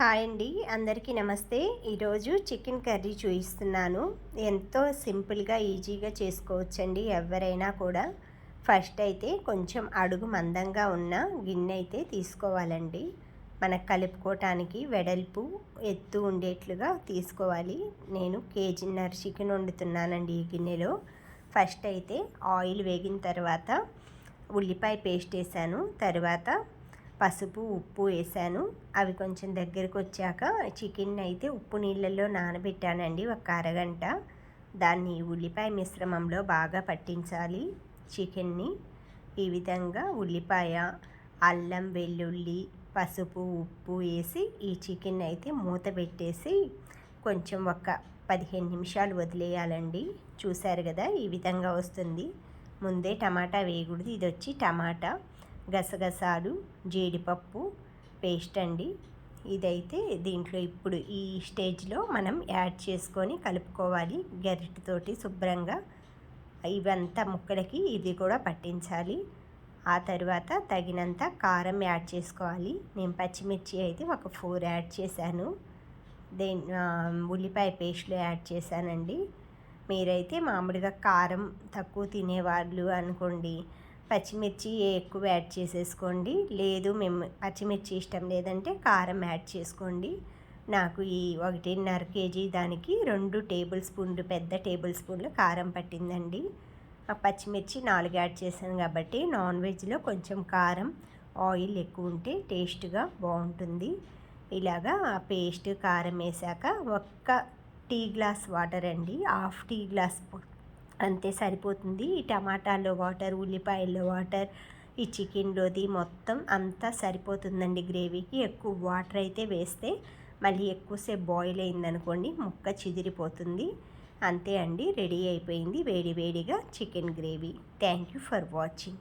Hi అండి, అందరికీ నమస్తే. ఈరోజు చికెన్ కర్రీ చూపిస్తున్నాను. ఎంతో సింపుల్గా ఈజీగా చేసుకోవచ్చండి ఎవరైనా కూడా. ఫస్ట్ అయితే కొంచెం అడుగు మందంగా ఉన్న గిన్నె అయితే తీసుకోవాలండి. మనకు కలుపుకోవటానికి వెడల్పు ఎత్తు ఉండేట్లుగా తీసుకోవాలి. నేను కేజీన్నర చికెన్ వండుతున్నానండి ఈ గిన్నెలో. ఫస్ట్ అయితే ఆయిల్ వేగిన తర్వాత ఉల్లిపాయ పేస్ట్ వేసాను. తర్వాత పసుపు ఉప్పు వేసాను. అవి కొంచెం దగ్గరకు వచ్చాక చికెన్ అయితే ఉప్పు నీళ్ళల్లో నానబెట్టానండి ఒక అరగంట. దాన్ని ఉల్లిపాయ మిశ్రమంలో బాగా పట్టించాలి చికెన్ని. ఈ విధంగా ఉల్లిపాయ, అల్లం వెల్లుల్లి, పసుపు ఉప్పు వేసి ఈ చికెన్ అయితే మూత పెట్టేసి కొంచెం ఒక 15 నిమిషాలు వదిలేయాలండి. చూసారు కదా, ఈ విధంగా వస్తుంది. ముందే టమాటా వేయకూడదు. ఇది వచ్చి టమాటా, గసగసాలు, జీడిపప్పు పేస్ట్ అండి. ఇదైతే దీంట్లో ఇప్పుడు ఈ స్టేజ్లో మనం యాడ్ చేసుకొని కలుపుకోవాలి గరిటెతోటి శుభ్రంగా. ఇవంతా ముక్కలకి ఇది కూడా పట్టించాలి. ఆ తర్వాత తగినంత కారం యాడ్ చేసుకోవాలి. నేను పచ్చిమిర్చి అయితే ఒక 4 యాడ్ చేశాను. ఉల్లిపాయ పేస్ట్లో యాడ్ చేశానండి. మీరైతే మామూలుగా కారం తక్కువ తినేవాళ్ళు అనుకోండి, పచ్చిమిర్చి ఎక్కువ యాడ్ చేసేసుకోండి. లేదు మేము పచ్చిమిర్చి ఇష్టం లేదంటే కారం యాడ్ చేసుకోండి. నాకు ఈ 1.5 కేజీ దానికి 2 టేబుల్ స్పూన్లు, పెద్ద టేబుల్ స్పూన్లు కారం పట్టిందండి. ఆ పచ్చిమిర్చి 4 యాడ్ చేశాను కాబట్టి నాన్ వెజ్లో కొంచెం కారం, ఆయిల్ ఎక్కువ ఉంటే టేస్ట్గా బాగుంటుంది. ఇలాగా పేస్ట్ కారం వేసాక ఒక్క టీ గ్లాస్ వాటర్ అండి, హాఫ్ టీ గ్లాస్ అంతే సరిపోతుంది. ఈ టమాటాలో వాటర్, ఉల్లిపాయల్లో వాటర్, ఈ చికెన్లోది మొత్తం అంతా సరిపోతుందండి గ్రేవీకి. ఎక్కువ వాటర్ అయితే వేస్తే మళ్ళీ ఎక్కువసేపు బాయిల్ అయిందనుకోండి ముక్క చిదిరిపోతుంది. అంతే అండి, రెడీ అయిపోయింది వేడి వేడిగా chicken gravy. Thank you for watching.